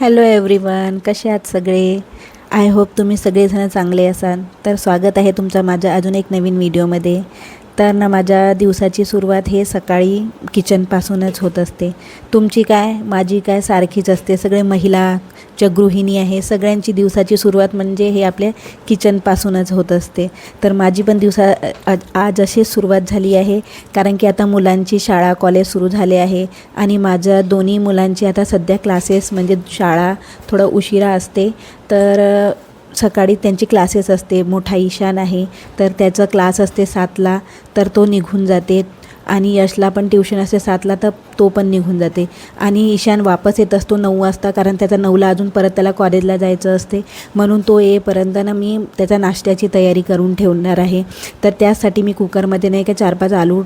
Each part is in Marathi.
हॅलो एव्हरीवन, कसे आहात सगळे? आय होप तुम्ही सगळेजण चांगले असाल. तर स्वागत आहे तुमचं माझ्या अजून एक नवीन व्हिडिओमध्ये. तर माझ्या दिवसाची सुरुवात हे सकाळी किचनपासूनच होत असते. तुमची काय माझी काय सारखीच असते. सगळे महिला ज्या गृहिणी आहे सगळ्यांची दिवसाची सुरुवात म्हणजे हे आपल्या किचनपासूनच होत असते. तर माझी पण आज अशीच सुरुवात झाली आहे, कारण की आता मुलांची शाळा कॉलेज सुरू झाले आहे आणि माझ्या दोन्ही मुलांची आता सध्या क्लासेस म्हणजे शाळा थोडं उशिरा असते. तर सकाळी त्यांची क्लासेस असते. मोठा ईशान आहे तर त्याचा क्लास असते 7ला, तर तो निघून जाते आणि यशला पण ट्युशन असते 7ला, तर तो पण निघून जाते. आणि ईशान वापस येत असतो 9 वाजता, कारण त्याचा 9ला अजून परत त्याला कॉलेजला जायचं असते. म्हणून तो येईपर्यंत मी त्याच्या नाश्त्याची तयारी करून ठेवणार आहे. तर त्यासाठी मी कुकरमध्ये नाही का 4-5 आलू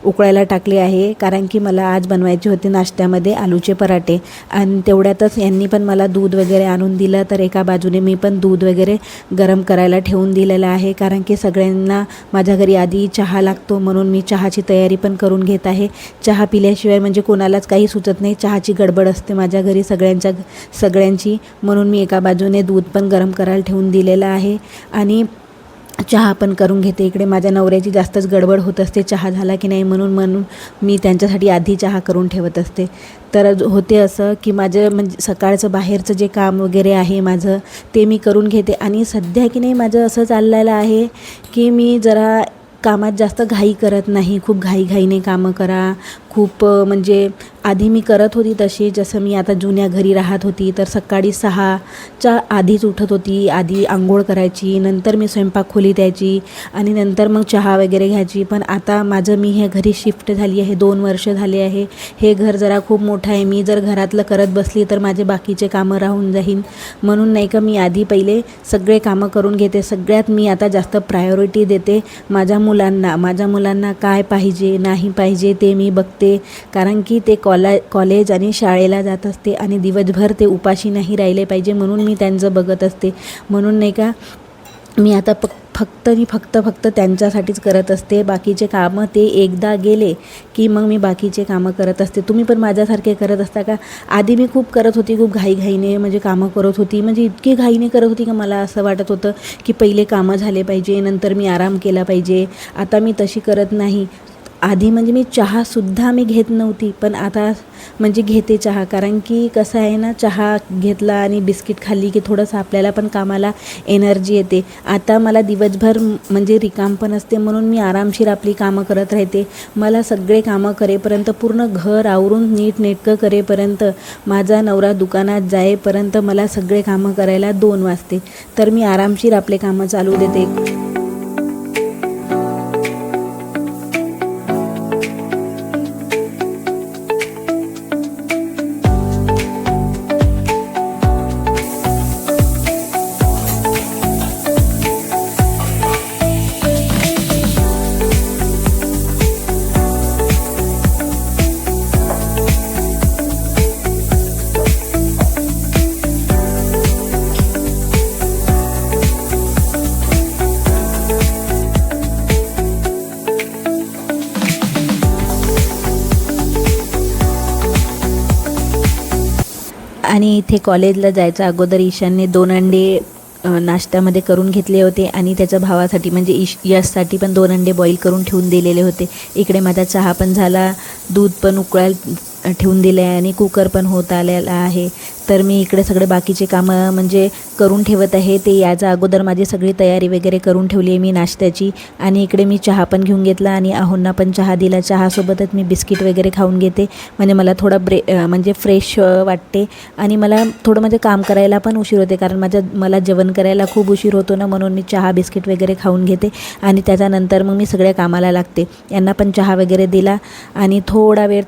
उकळायला टाकले आहे, कारण की मला आज बनवायचे होते नाश्त्यामध्ये आलूचे पराठे. आणि तेवढ्यातच यांनी पण मला दूध वगैरे आणून दिलं. तर एका बाजूने मी पण दूध वगैरे गरम करायला ठेवून दिलेलं आहे, कारण की सगळ्यांना माझ्या घरी आधी चहा लागतो, म्हणून मी चहाची तयारी पण करून घेत आहे. चहा पिल्याशिवाय म्हणजे कोणालाच काही सुचत नाही. चहाची गडबड असते माझ्या घरी सगळ्यांची, म्हणून मी एका बाजूने दूध पण गरम करायला ठेवून दिलेलं आहे आणि चहा पण करून घेते. इकडे माझ्या नवऱ्याची जास्तच गडबड होत असते चहा झाला की नाही, म्हणून मी त्यांच्यासाठी आधी चहा करून ठेवत असते. तर होते असं की माझं म्हणजे सकाळचं बाहेरचं जे काम वगैरे आहे माझं ते मी करून घेते. आणि सध्या की नाही माझं असं चाललेलं आहे की मी जरा कामात जास्त घाई करत नाही. खूप घाईघाईने कामं करा. खूप म्हणजे आधी मी करत होती तशी, जसं मी आता जुन्या घरी राहत होती तर सकाळी 6च्या आधीच उठत होती. आधी आंघोळ करायची, नंतर मी स्वयंपाक खोलीत यायची आणि नंतर मग चहा वगैरे घ्यायची. पण आता मी हे घरी शिफ्ट झाली आहे, 2 वर्ष झाले आहे. हे घर जरा खूप मोठं आहे. मी जर घरातलं करत बसली तर माझे बाकीचे कामं राहून जाईन. म्हणून नाही का मी आधी पहिले सगळे कामं करून घेते. सगळ्यात मी आता जास्त प्रायोरिटी देते माझ्या मुलांना काय पाहिजे नाही पाहिजे ते मी बघते, कारण की ते कॉलेज आणि शाळेला जात असते आणि दिवसभर ते उपाशी नाही राहिले पाहिजे, म्हणून मी त्यांचं बघत असते. म्हणून नाही का मी आता फक्त त्यांच्यासाठीच करत असते. बाकीचे कामं ते एकदा गेले की मग मी बाकीचे कामं करत असते. तुम्ही पण माझ्यासारखे करत असता का? आधी मी खूप करत होती, खूप घाईघाईने म्हणजे कामं करत होती. म्हणजे इतकी घाईने करत होती का मला असं वाटत होतं की पहिले कामं झाले पाहिजे, नंतर मी आराम केला पाहिजे. आता मी तशी करत नाही. आधी म्हणजे मी चहासुद्धा मी घेत नव्हती, पण आता म्हणजे घेते चहा, कारण की कसं आहे ना, चहा घेतला आणि बिस्किट खाल्ली की थोडंसं आपल्याला पण कामाला एनर्जी येते. आता मला दिवसभर म्हणजे रिकाम पण असते, म्हणून मी आरामशीर आपली कामं करत राहते. मला सगळे कामं करेपर्यंत, पूर्ण घर आवरून नीटनेटकं करेपर्यंत, माझा नवरा दुकानात जाईपर्यंत मला सगळे कामं करायला 2 वाजते. तर मी आरामशीर आपले कामं चालू देते. आणि इथे कॉलेजला जायच्या अगोदर ईशानने 2 अंडे नाश्त्यामध्ये करून घेतले होते आणि त्याच्या भावासाठी म्हणजे यशसाठी पण 2 अंडे बॉईल करून ठेवून दिलेले होते. इकडे माझा चहा पण झाला, दूध पण उकळायला ठेवून दिले आहे आणि कुकर पण होत आलेला आहे. तर मी इकडे सगळे बाकीचे कामं म्हणजे करून ठेवत आहे. ते याच्या अगोदर माझी सगळी तयारी वगैरे करून ठेवली आहे मी नाश्त्याची. आणि इकडे मी चहा पण घेऊन घेतला आणि आहोंना पण चहा दिला. चहासोबतच मी बिस्किट वगैरे खाऊन घेते, म्हणजे मला थोडा म्हणजे फ्रेश वाटते आणि मला थोडं म्हणजे काम करायला पण उशीर होते, कारण मला जेवण करायला खूप उशीर होतो ना, म्हणून मी चहा बिस्किट वगैरे खाऊन घेते आणि त्याच्यानंतर मग मी सगळ्या कामाला लागते. यांना पण चहा वगैरे दिला आणि थोडा वेळ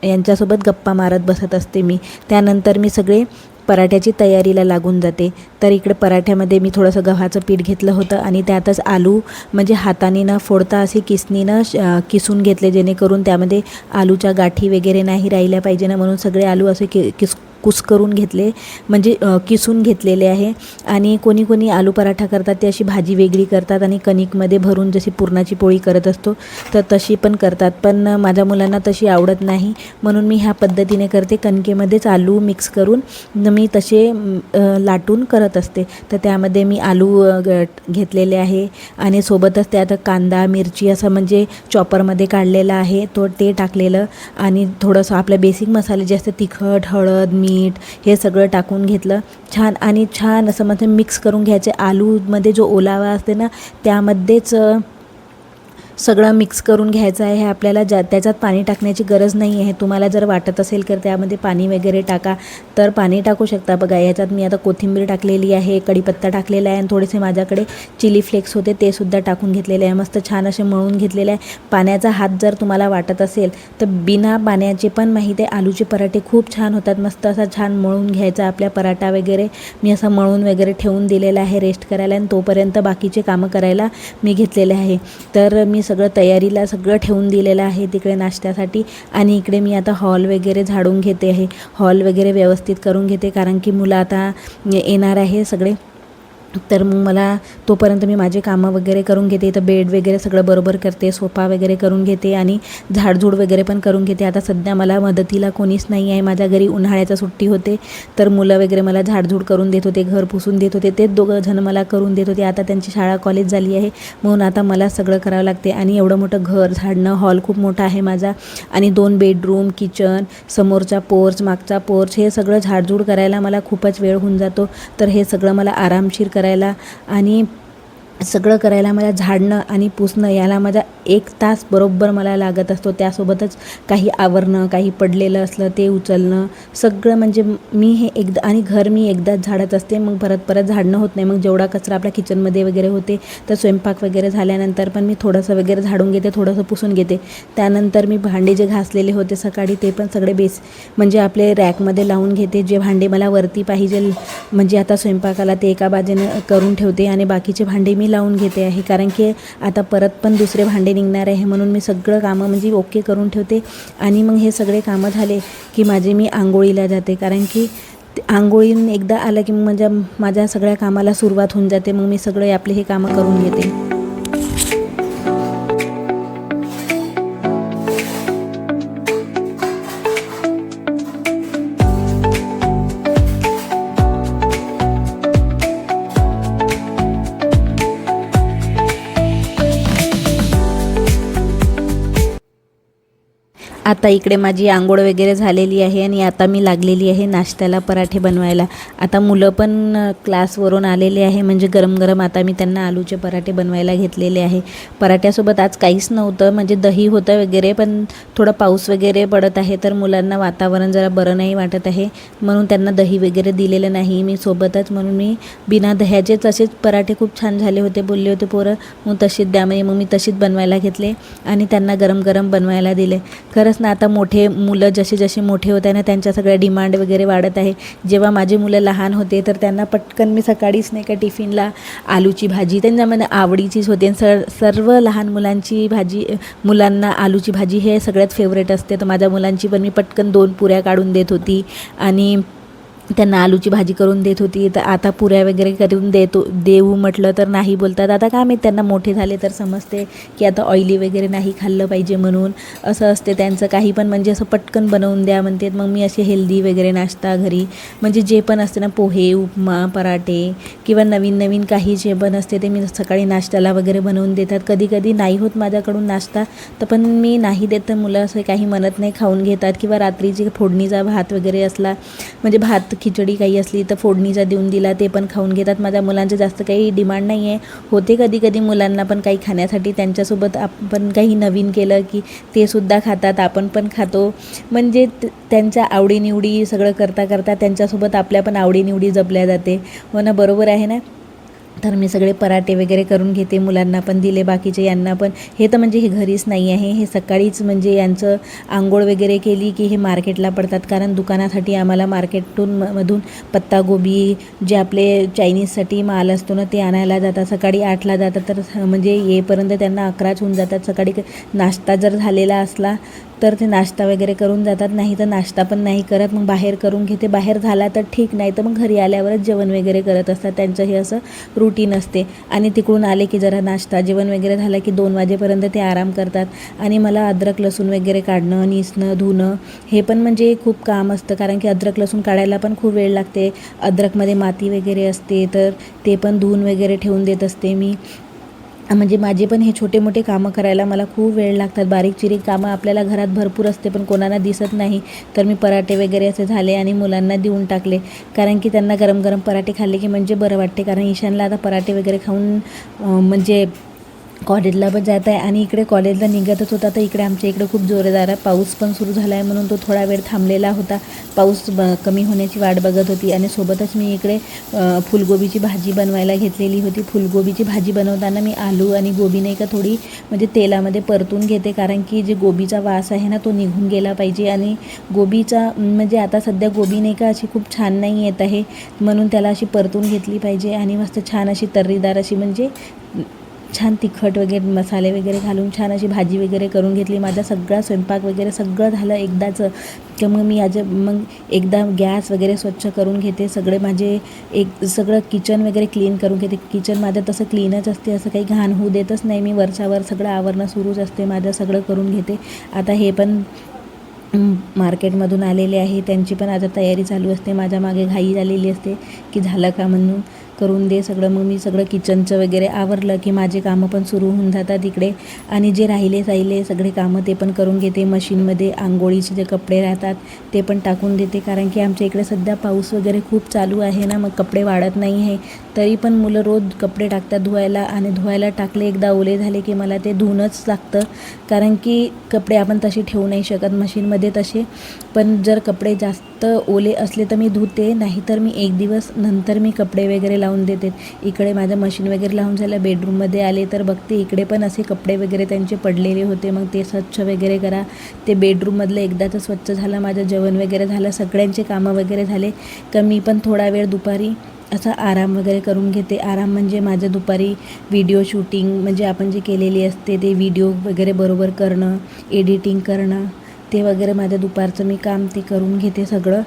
यांच्यासोबत गप्पा मारत बसत असते मी. त्यानंतर मी सगळे पराठ्याची तयारीला लागून जाते. तर इकडे पराठ्यामध्ये मी थोडंसं गव्हाचं पीठ घेतलं होतं आणि त्यातच आलू म्हणजे हाताने न फोडता असे किसणीनं किसून घेतले, जेणेकरून त्यामध्ये आलूच्या गाठी वगैरे नाही राहिल्या पाहिजे ना, म्हणून सगळे आलू असे कुस्करून घेतले, म्हणजे किसून घेतलेले आहे. आणि कोणी कोणी आलू पराठा करतात ते अशी भाजी वेगळी करतात आणि कणिकमध्ये भरून जशी पुरणाची पोळी करत असतो तर तशी पण करतात. पण माझ्या मुलांना तशी आवडत नाही, म्हणून मी ह्या पद्धतीने करते. कणकेमध्येच आलू मिक्स करून मी तसे लाटून करत असते. तर त्यामध्ये मी आलू घेतलेले आहे आणि सोबतच त्यात कांदा मिरची असं म्हणजे चॉपरमध्ये काढलेला आहे तो ते टाकलेलं आणि थोडंसं आपल्या बेसिक मसाले जे असते तिखट, हळद, मीठ हे सगळं टाकून घेतलं छान. आणि छान असं म्हणजे मिक्स करून घ्यायचे. आलूमध्ये जो ओलावा असते ना त्यामध्येच सगळं मिक्स करून घ्यायचं आहे आपल्याला. त्याच्यात पाणी टाकण्याची गरज नाही आहे. तुम्हाला जर वाटत असेल तर त्यामध्ये पाणी वगैरे टाका तर पाणी टाकू शकता. बघा याच्यात मी आता कोथिंबीर टाकलेली आहे, कढीपत्ता टाकलेला आहे आणि थोडेसे माझ्याकडे चिली फ्लेक्स होते ते सुद्धा टाकून घेतलेले आहे. मस्त छान असे मळून घेतलेले आहे. पाण्याचा हात जर तुम्हाला वाटत असेल तर बिना पाण्याचे पण माहिती आहे आलूचे पराठे खूप छान होतात. मस्त असा छान मळून घ्यायचा आपल्या पराठा वगैरे. मी असं मळून वगैरे ठेवून दिलेलं आहे रेस्ट करायला आणि तोपर्यंत बाकीचे कामं करायला मी घेतलेले आहे. तर मी सगळं तयारीला सगळं ठेवून दिलेलं आहे तिकडे नाश्त्यासाठी. आणि इकडे मी आता हॉल वगैरे झाडून घेते आहे, हॉल वगैरे व्यवस्थित करून घेते कारण की मुलं आता येणार आहे सगळे. तर मग मला तोपर्यंत मी माझे कामं वगैरे करून घेते. तर बेड वगैरे सगळं बरोबर करते, सोफा वगैरे करून घेते आणि झाडझूड वगैरे पण करून घेते. आता सध्या मला मदतीला कोणीच नाही आहे माझ्या घरी, उन्हाळ्याचा सुट्टी होते तर मुलं वगैरे मला झाडझूड करून देत होते, घर पुसून देत होते, तेच दोघं जण मला करून देत होते. आता त्यांची शाळा कॉलेज झाली आहे म्हणून आता मला सगळं करावं लागते. आणि एवढं मोठं घर झाडणं, हॉल खूप मोठा आहे माझा आणि 2 बेडरूम, किचन, समोरचा पोर्च, मागचा पोर्च हे सगळं झाडझूड करायला मला खूपच वेळ होऊन जातो. तर हे सगळं मला आरामशीर करायला आणि सगळं करायला मला झाडणं आणि पुसणं याला माझा 1 तास बरोबर मला लागत असतो. त्यासोबतच काही आवरणं, काही पडलेलं असलं ते उचलणं सगळं म्हणजे मी हे एकदा आणि घर मी एकदाच झाडत असते, मग परत झाडणं होत नाही. मग जेवढा कचरा आपल्या किचनमध्ये वगैरे होते तर स्वयंपाक वगैरे झाल्यानंतर पण मी थोडंसं वगैरे झाडून घेते, थोडंसं पुसून घेते. त्यानंतर मी भांडे जे घासलेले होते सकाळी ते पण सगळे म्हणजे आपले रॅकमध्ये लावून घेते. जे भांडे मला वरती पाहिजे म्हणजे आता स्वयंपाकाला ते एका बाजूने करून ठेवते आणि बाकीचे भांडे मी लावून घेते आहे कारण की आता परत पण दुसरे भांडे निघणार आहे म्हणून मी सगळं कामं म्हणजे ओके करून ठेवते. आणि मग हे सगळे कामं झाले की मी आंघोळीला जाते कारण की आंघोळीन एकदा आलं की म्हणजे माझ्या सगळ्या कामाला सुरुवात होऊन जाते. मग मी सगळे आपले हे कामं करून घेते. आता इकडे माझी आंघोळ वगैरे झालेली आहे आणि आता मी लागलेली आहे नाश्त्याला पराठे बनवायला. आता मुलं पण क्लासवरून आलेले आहे म्हणजे गरम गरम आता मी त्यांना आलूचे पराठे बनवायला घेतलेले आहे. पराठ्यासोबत आज काहीच नव्हतं म्हणजे दही होतं वगैरे, पण थोडा पाऊस वगैरे पडत आहे तर मुलांना वातावरण जरा बरं नाही वाटत आहे म्हणून त्यांना दही वगैरे दिलेलं नाही मी सोबतच. म्हणून मी बिना दह्याचेच असेच पराठे खूप छान झाले होते बोलले होते पोरं, मग तशीच द्या म्हणजे मग मी तशीच बनवायला घेतले आणि त्यांना गरम गरम बनवायला दिले. खरंच ना आता मोठे मुलं जसे मोठे होत आहे ना त्यांच्या सगळ्या डिमांड वगैरे वाढत आहे. जेव्हा माझे मुलं लहान होते तर त्यांना पटकन मी सकाळीच नाही का टिफिनला आलूची भाजी त्यांच्यामध्ये आवडीचीच होती. सर्व लहान मुलांना आलूची भाजी हे सगळ्यात फेवरेट असते. तर माझ्या मुलांची पण मी पटकन 2 पुऱ्या काढून देत होती आणि त्यांना आलूची भाजी करून देत होती. तर आता पुऱ्या वगैरे करून देऊ म्हटलं तर नाही बोलतात. आता काय माहीत त्यांना मोठे झाले तर समजते की आता ऑइली वगैरे नाही खाल्लं पाहिजे म्हणून असं असते त्यांचं. काही पण म्हणजे असं पटकन बनवून द्या म्हणते. मग मी असे हेल्दी वगैरे नाश्ता घरी म्हणजे जे पण असते ना पोहे, उपमा, पराठे किंवा नवीन काही जे पण असते ते मी सकाळी नाश्त्याला वगैरे बनवून देतात. कधी नाही होत माझ्याकडून नाश्ता तर पण मी नाही देत तर मुलं असं काही म्हणत नाही, खाऊन घेतात. किंवा रात्रीची फोडणीचा भात वगैरे असला म्हणजे भात खिचडी काही असली तर फोडणीचा देऊन दिला ते पण खाऊन घेतात. माझ्या मुलांचं जास्त काही डिमांड नाही आहे. होते कधी मुलांना पण काही खाण्यासाठी त्यांच्यासोबत आपण काही नवीन केलं की ते सुद्धा खातात, आपण पण खातो. म्हणजे त्यांच्या आवडीनिवडी सगळं करता त्यांच्यासोबत आपल्या पण आवडीनिवडी जपल्या जाते. हो ना, बरोबर आहे ना. तर मी सगळे पराठे वगैरे करून घेते, मुलांना पण दिले, बाकीचे यांना पण. हे तर म्हणजे हे घरीच नाही आहे, हे सकाळीच म्हणजे यांचं आंघोळ वगैरे केली की हे मार्केटला पडतात, कारण दुकानासाठी आम्हाला मधून पत्तागोबी जे आपले चायनीजसाठी माल असतो ना ते आणायला जातात. सकाळी 8ला जातात, तर म्हणजे येईपर्यंत त्यांना 11च होऊन जातात. सकाळी नाश्ता जर झालेला असला तर ते नाश्ता वगैरे करून जातात, नाही तर नाश्ता पण नाही करत, मग बाहेर करून घेते. बाहेर झाला तर ठीक, नाही तर मग घरी आल्यावरच जेवण वगैरे करत असतात. त्यांचं हे असं रूटीन असते. आणि तिकडून आले की जरा नाश्ता जेवण वगैरे झालं की 2 वाजेपर्यंत ते आराम करतात. आणि मला अद्रक लसूण वगैरे काढणं, निसणं, धुणं हे पण म्हणजे खूप काम असतं, कारण की अद्रक लसूण काढायला पण खूप वेळ लागते. अद्रकमध्ये माती वगैरे असते, तर ते पण धुवून वगैरे ठेवून देत असते मी. म्हणजे माझे पण हे छोटे मोठे कामं करायला मला खूप वेळ लागतात. बारीक चिरीक कामं आपल्याला घरात भरपूर असते, पण कोणाला दिसत नाही. तर मी पराठे वगैरे असे झाले आणि मुलांना देऊन टाकले, कारण की त्यांना गरम गरम पराठे खाल्ले की म्हणजे बरं वाटते. कारण ईशानला आता पराठे वगैरे खाऊन म्हणजे कॉलेजला पण जात आहे. आणि इकडे कॉलेजला निघतच होता, तर इकडे आमच्या इकडे खूप जोरदार पाऊस पण सुरू झाला आहे, म्हणून तो थोडा वेळ थांबलेला होता. पाऊस कमी होण्याची वाट बघत होती. आणि सोबतच मी इकडे फुलगोबीची भाजी बनवायला घेतलेली होती. फुलगोबीची भाजी बनवताना मी आलू आणि गोबी नाही का थोडी म्हणजे तेलामध्ये परतून घेते, कारण की जे गोबीचा वास आहे ना तो निघून गेला पाहिजे. आणि गोबीचा म्हणजे आता सध्या गोबी नाही का अशी खूप छान नाही येत आहे, म्हणून त्याला अशी परतून घेतली पाहिजे. आणि मस्त छान अशी तर्रीदार अशी म्हणजे छान तिखट वगैरे मसाले वगैरे घालून छान अशी भाजी वगैरे करून घेतली. माझा सगळा स्वयंपाक वगैरे सगळं झालं एकदाच, तर मग मी मग एकदा गॅस वगैरे स्वच्छ करून घेते. सगळे माझे सगळं किचन वगैरे क्लीन करून घेते. किचन माझं तसं क्लीनच असते, असं काही घाण होऊ देतच नाही मी. वरच्यावर सगळं आवरणं सुरूच असते माझं, सगळं करून घेते. आता हे पण मार्केटमधून आलेले आहे, त्यांची पण आता तयारी चालू असते. माझ्या मागे घाई झालेली असते की झालं का म्हणून करून दे सगळं. मग मी सगळं किचनचं वगैरे आवरलं की माझे कामं पण सुरू होऊन जातात इकडे. आणि जे राहिले सगळे कामं ते पण करून घेते. मशीनमध्ये आंघोळीचे जे कपडे राहतात ते पण टाकून देते, कारण की आमच्या इकडे सध्या पाऊस वगैरे खूप चालू आहे ना, मग कपडे वाळत नाही आहे. तरी पण मुलं रोज कपडे टाकतात धुवायला, आणि धुवायला टाकले एकदा ओले झाले की मला ते धुवूनच लागतं, कारण की कपडे आपण तसे ठेवू नाही शकत मशीनमध्ये तसे. पण जर कपडे जास्त ओले असले तर मी धुते, नाही तर मी एक दिवस नंतर मी कपडे वगैरे लावून देते. इकडे माझं मशीन वगैरे लावून झालं, बेडरूममध्ये आले तर बघते इकडे पण असे कपडे वगैरे त्यांचे पडलेले होते. मग ते स्वच्छ वगैरे करा. ते बेडरूममधलं एकदाचं स्वच्छ झालं, माझं जेवण वगैरे झालं, सगळ्यांचे कामं वगैरे झाले का मी पण थोडा वेळ दुपारी असा आराम वगैरे करून घेते. आराम म्हणजे माझं दुपारी व्हिडिओ शूटिंग म्हणजे आपण जे केलेली असते ते व्हिडिओ वगैरे बरोबर करणं, एडिटिंग करणं, ते वगैरे माझं दुपारचं मी काम ते करून घेते सगळं,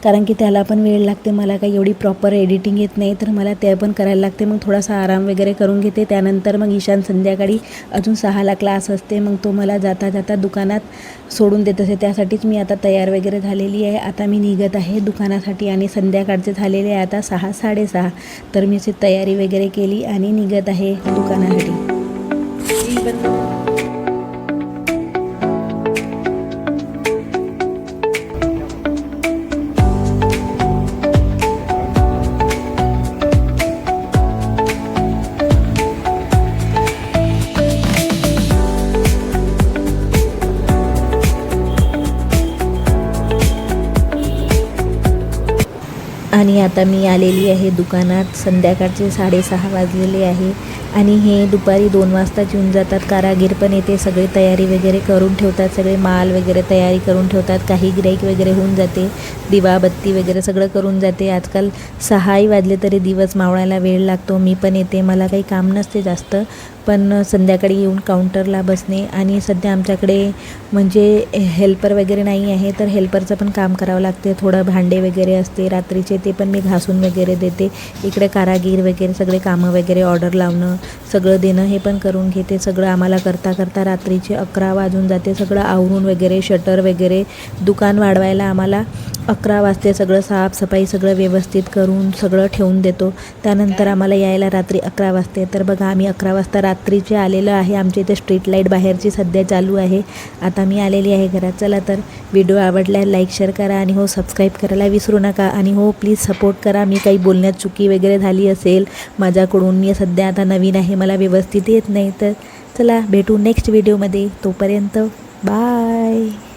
कारण की त्याला पण वेळ लागते. मला काही एवढी प्रॉपर एडिटिंग येत नाही, तर मला ते पण करायला लागते. मग थोडासा आराम वगैरे करून घेते. त्यानंतर मग ईशान संध्याकाळी अजून 6ला क्लास असते, मग तो मला जाता जाता दुकानात सोडून देत असते. त्यासाठीच मी आता तयार वगैरे झालेली आहे. आता मी निघत आहे दुकानासाठी, आणि संध्याकाळचे झालेले आहे आता 6, 6:30. तर मी अशी तयारी वगैरे केली आणि निघत आहे दुकानासाठी. आणि आता मी आलेली आहे दुकानात. संध्याकाळचे 6:30 वाजलेले आहे, आणि हे दुपारी 2 वाजता येऊन जातात. कारागीर पण येते, सगळे तयारी वगैरे करून ठेवतात, सगळे माल वगैरे तयारी करून ठेवतात. काही गिऱ्हाईक वगैरे होऊन जाते, दिवाबत्ती वगैरे सगळं करून जाते. आजकाल 6ही वाजले तरी दिवस मावळायला वेळ लागतो. मी पण येते, मला काही काम नसते जास्त, पण संध्याकाळी येऊन काउंटरला बसणे. आणि सध्या आमच्याकडे म्हणजे हेल्पर वगैरे नाही आहे, तर हेल्परचं पण काम करावं लागते. थोडं भांडे वगैरे असते रात्रीचे, ते पण मी घासून वगैरे देते. इकडे कारागीर वगैरे सगळे कामं वगैरे ऑर्डर लावणं सगळं देणं हे पण करून घेते. सगळं आम्हाला करता करता रात्रीचे 11 वाजून जाते. सगळं आवरून वगैरे शटर वगैरे दुकान वाढवायला आम्हाला 11 वाजते. सगळं साफसफाई सगळं व्यवस्थित करून सगळं ठेवून देतो. त्यानंतर आम्हाला यायला रात्री 11 वाजते. तर बघा आम्ही 11 वाजता रात्रीचे आलेलं आहे. आमच्या इथे स्ट्रीट लाईट बाहेरची सध्या चालू आहे. आता मी आलेली आहे घरात. चला तर व्हिडिओ आवडला लाईक शेअर करा, आणि हो सबस्क्राईब करायला विसरू नका. आणि हो प्लीज सपोर्ट करा. मी काही बोलण्यात चुकी वगैरे झाली असेल माझ्याकडून, मी सध्या आता नवीन आहे, मला व्यवस्थित येत नाही. तर चला भेटू नेक्स्ट व्हिडिओमध्ये. तोपर्यंत बाय.